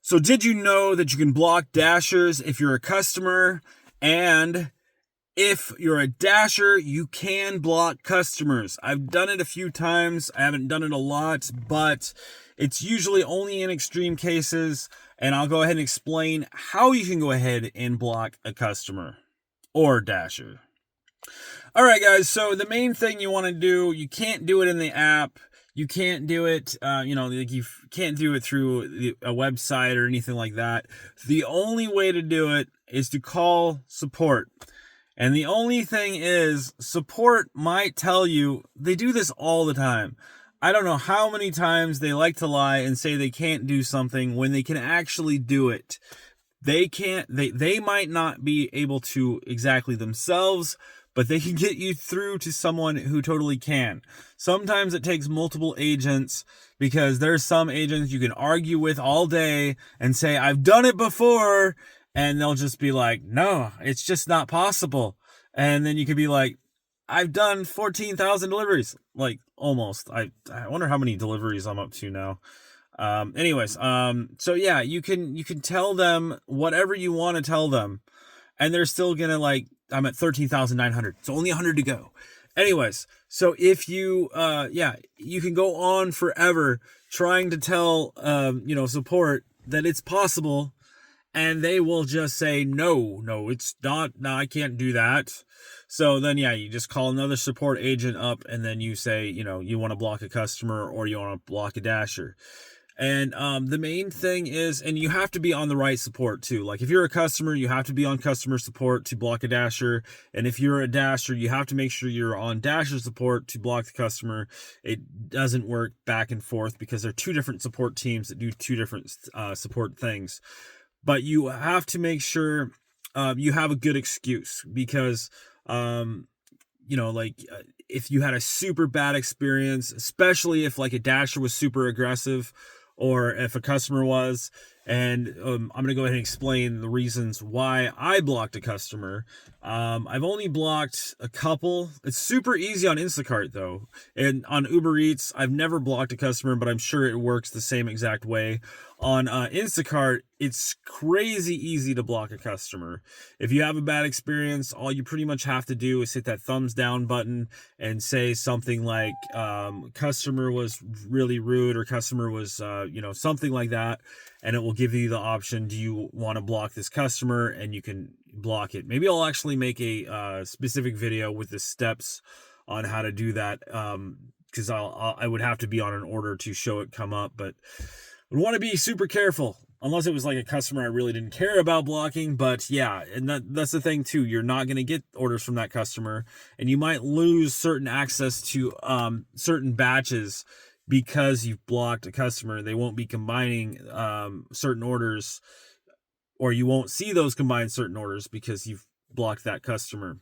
So did you know that you can block dashers if you're a customer? And if you're a dasher, you can block customers. I've done it a few times. I haven't done it a lot, but it's usually only in extreme cases. And I'll go ahead and explain how you can go ahead and block a customer or dasher. All right, guys. So the main thing you want to do, you can't do it in the app. You can't do it, like you can't do it through a website or anything like that. The only way to do it is to call support. And the only thing is, support might tell you, they do this all the time. I don't know how many times they like to lie and say they can't do something when they can actually do it. They might not be able to exactly themselves, but they can get you through to someone who totally can. Sometimes it takes multiple agents, because there's some agents you can argue with all day and say, I've done it before, and they'll just be like, no, it's just not possible. And then you could be like, I've done 14,000 deliveries. Like, almost. I wonder how many deliveries I'm up to now. So yeah, you can tell them whatever you want to tell them, and they're still gonna I'm at 13,900. It's only 100 to go. Anyways, so if you, you can go on forever trying to tell, support that it's possible, and they will just say, no, it's not, no, I can't do that. So then, you just call another support agent up, and then you say, you want to block a customer or you want to block a dasher. And the main thing is, and you have to be on the right support too. Like if you're a customer, you have to be on customer support to block a dasher. And if you're a dasher, you have to make sure you're on dasher support to block the customer. It doesn't work back and forth because they're two different support teams that do two different support things. But you have to make sure you have a good excuse, because if you had a super bad experience, especially if like a dasher was super aggressive, or if a customer was, and I'm going to go ahead and explain the reasons why I blocked a customer. I've only blocked a couple. It's super easy on Instacart though. And on Uber Eats, I've never blocked a customer, but I'm sure it works the same exact way. On Instacart, it's crazy easy to block a customer. If you have a bad experience, all you pretty much have to do is hit that thumbs down button and say something like, customer was really rude, or customer was, something like that. And it will give you the option, do you want to block this customer? And you can block it. Maybe I'll actually make a specific video with the steps on how to do that, because I would have to be on an order to show it come up. But I want to be super careful, unless it was like a customer I really didn't care about blocking. But yeah, and that's the thing too. You're not going to get orders from that customer, and you might lose certain access to certain batches because you've blocked a customer. They won't be combining certain orders, or you won't see those combined certain orders because you've blocked that customer.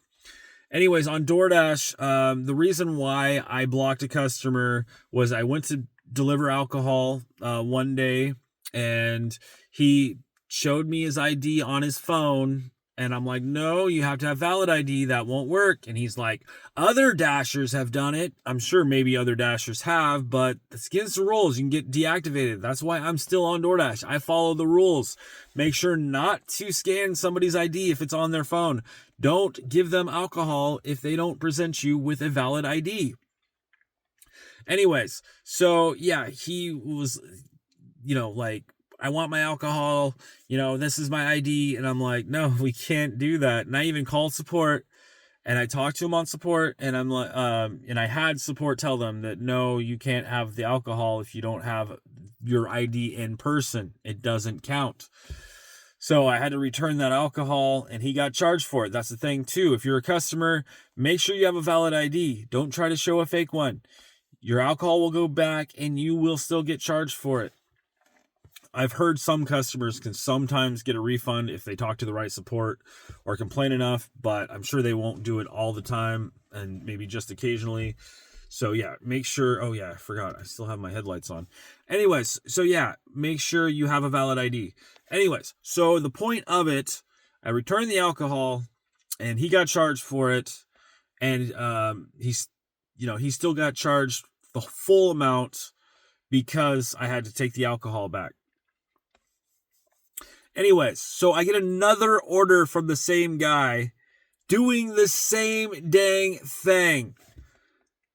Anyways, on DoorDash, the reason why I blocked a customer was I went to deliver alcohol one day, and he showed me his ID on his phone, and I'm like, no, you have to have valid ID. That won't work. And he's like, other dashers have done it. I'm sure maybe other dashers have, but it's against the rules. You can get deactivated. That's why I'm still on DoorDash. I follow the rules. Make sure not to scan somebody's ID if it's on their phone. Don't give them alcohol if they don't present you with a valid ID. Anyways, so yeah, he was, I want my alcohol, this is my ID. And I'm like, no, we can't do that. And I even called support, and I talked to him on support, and I'm like, and I had support tell them that, no, you can't have the alcohol if you don't have your ID in person. It doesn't count. So I had to return that alcohol, and he got charged for it. That's the thing too. If you're a customer, make sure you have a valid ID. Don't try to show a fake one. Your alcohol will go back, and you will still get charged for it. I've heard some customers can sometimes get a refund if they talk to the right support or complain enough, but I'm sure they won't do it all the time, and maybe just occasionally. So yeah, make sure, oh yeah, I forgot, I still have my headlights on. Anyways, so yeah, make sure you have a valid ID. Anyways, so the point of it, I returned the alcohol, and he got charged for it, and he still got charged the full amount because I had to take the alcohol back. Anyways, so I get another order from the same guy doing the same dang thing.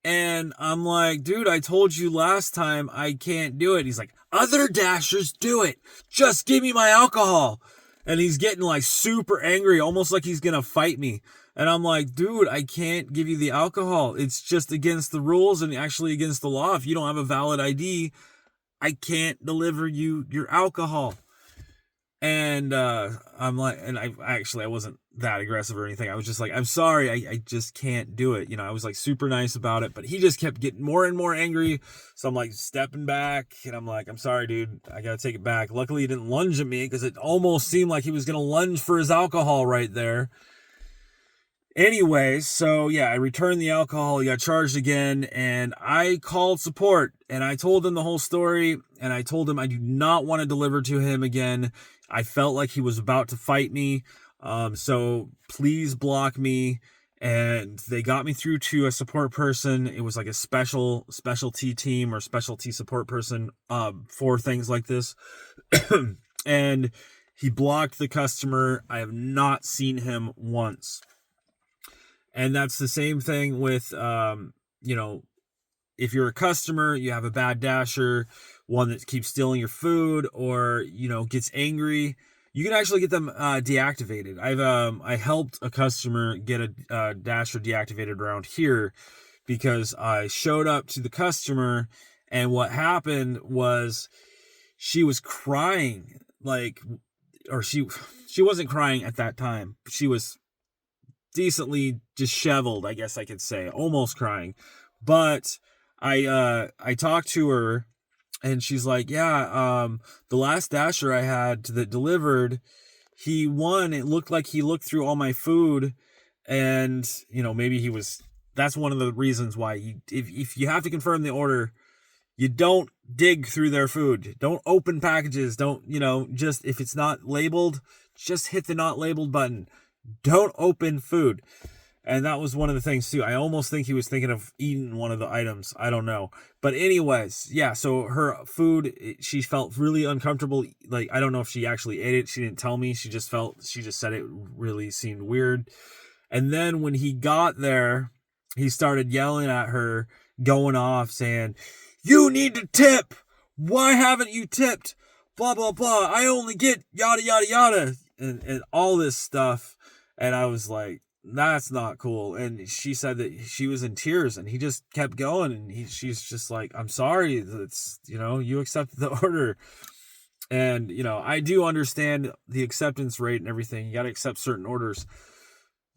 And I'm like, dude, I told you last time I can't do it. He's like, other Dashers do it. Just give me my alcohol. And he's getting like super angry, almost like he's going to fight me. And I'm like, dude, I can't give you the alcohol. It's just against the rules and actually against the law. If you don't have a valid ID, I can't deliver you your alcohol. And I'm like, and I wasn't that aggressive or anything. I was just like, I'm sorry, I just can't do it. I was like super nice about it, but he just kept getting more and more angry. So I'm like stepping back and I'm like, I'm sorry, dude, I gotta take it back. Luckily he didn't lunge at me because it almost seemed like he was gonna lunge for his alcohol right there. Anyways, so yeah, I returned the alcohol, he got charged again, and I called support and I told them the whole story, and I told him I do not want to deliver to him again. I felt like he was about to fight me. So please block me. And they got me through to a support person. It was like a specialty team or specialty support person, for things like this. And he blocked the customer. I have not seen him once. And that's the same thing with, if you're a customer, you have a bad Dasher, one that keeps stealing your food or, gets angry, you can actually get them deactivated. I helped a customer get a Dasher deactivated around here because I showed up to the customer, and what happened was she was crying, or she wasn't crying at that time. She was decently disheveled, I guess I could say, almost crying. But I talked to her, and she's like, yeah, the last Dasher I had that delivered, he won. It looked like he looked through all my food, and maybe that's one of the reasons why if you have to confirm the order, you don't dig through their food. Don't open packages. Don't, just if it's not labeled, just hit the not labeled button. Don't open food. And that was one of the things too. I almost think he was thinking of eating one of the items. I don't know. But anyways, yeah, so her food, she felt really uncomfortable. Like, I don't know if she actually ate it. She didn't tell me. She just said it really seemed weird. And then when he got there, he started yelling at her, going off, saying, you need to tip. Why haven't you tipped? Blah, blah, blah. I only get yada, yada, yada. And all this stuff. And I was like, that's not cool. And she said that she was in tears, and he just kept going. And she's just like, I'm sorry. It's, you accepted the order. And, I do understand the acceptance rate and everything. You got to accept certain orders,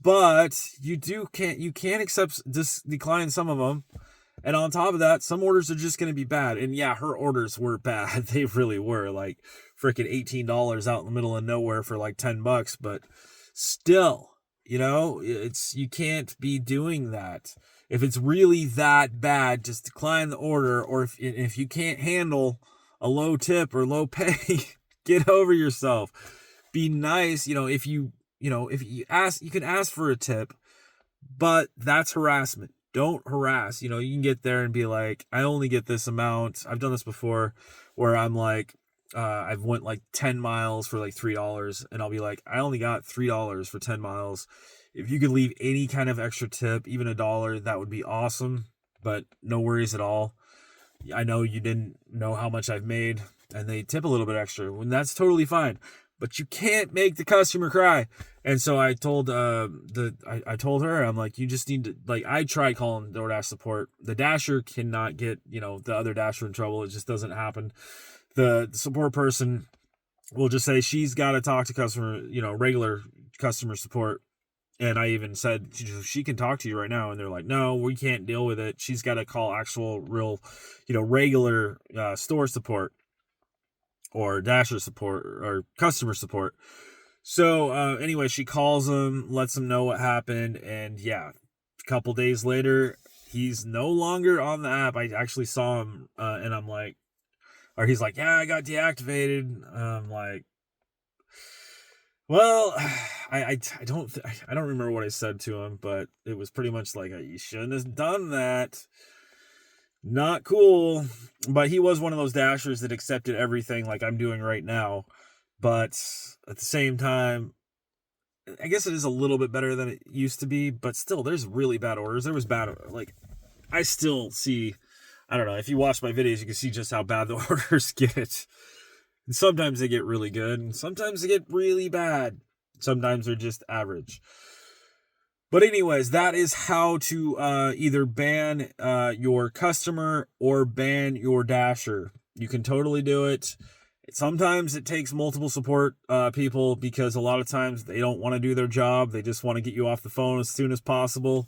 but you can't accept, decline some of them. And on top of that, some orders are just going to be bad. And yeah, her orders were bad. They really were, like freaking $18 out in the middle of nowhere for like $10, but still, you can't be doing that. If it's really that bad, just decline the order. Or if you can't handle a low tip or low pay, get over yourself. Be nice. If you ask, you can ask for a tip, but that's harassment. Don't harass. You can get there and be like, I only get this amount. I've done this before where I'm like, I've went like 10 miles for like $3, and I'll be like, I only got $3 for 10 miles. If you could leave any kind of extra tip, even $1, that would be awesome, but no worries at all. I know you didn't know how much I've made, and they tip a little bit extra, and that's totally fine, but you can't make the customer cry. And so I told I told her, I'm like, you just need to, like, I tried calling DoorDash support. The Dasher cannot get, the other Dasher in trouble. It just doesn't happen. The support person will just say she's got to talk to regular customer support. And I even said, she can talk to you right now. And they're like, no, we can't deal with it. She's got to call actual real, regular store support or Dasher support or customer support. So anyway, she calls him, lets him know what happened. And yeah, a couple days later, he's no longer on the app. I actually saw him and I'm like, or he's like, yeah, I got deactivated. I'm like, well, I don't remember what I said to him, but it was pretty much like, you shouldn't have done that. Not cool. But he was one of those Dashers that accepted everything like I'm doing right now. but at the same time, I guess it is a little bit better than it used to be, but still, there's really bad orders. There was bad, like, I still see, I don't know, if you watch my videos, you can see just how bad the orders get. And sometimes they get really good, and sometimes they get really bad. Sometimes they're just average. But anyways, that is how to either ban your customer or ban your dasher. You can totally do it. Sometimes it takes multiple support people, because a lot of times they don't want to do their job. They just want to get you off the phone as soon as possible.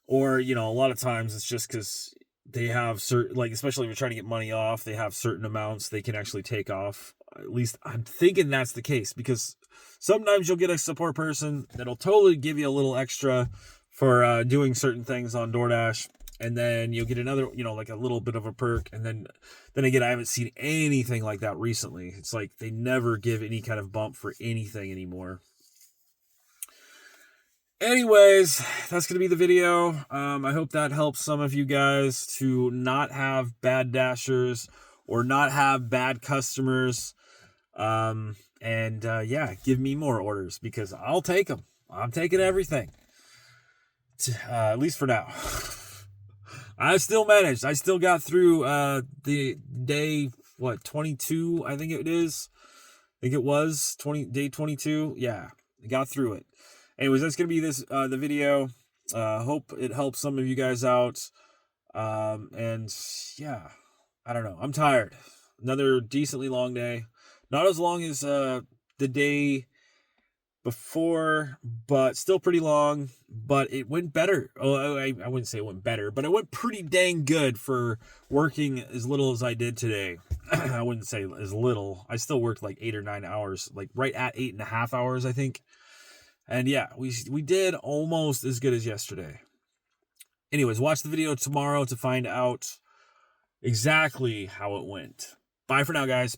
Or, a lot of times it's just because they have certain, like, especially if you're trying to get money off, they have certain amounts they can actually take off. At least I'm thinking that's the case, because sometimes you'll get a support person that'll totally give you a little extra for doing certain things on DoorDash. And then you'll get another, like a little bit of a perk. And then again, I haven't seen anything like that recently. It's like they never give any kind of bump for anything anymore. Anyways, that's going to be the video. I hope that helps some of you guys to not have bad dashers or not have bad customers. Yeah, give me more orders, because I'll take them. I'm taking everything. At least for now. I still managed. I still got through the day, 22, I think it is. I think it was day 22. Yeah, I got through it. Anyways, that's going to be the video. Hope it helps some of you guys out. And yeah, I don't know. I'm tired. Another decently long day. Not as long as the day before, but still pretty long. But it went better. Oh, I wouldn't say it went better, but it went pretty dang good for working as little as I did today. I wouldn't say as little. I still worked like 8 or 9 hours, like right at 8.5 hours, I think. And yeah, we did almost as good as yesterday. Anyways, watch the video tomorrow to find out exactly how it went. Bye for now, guys.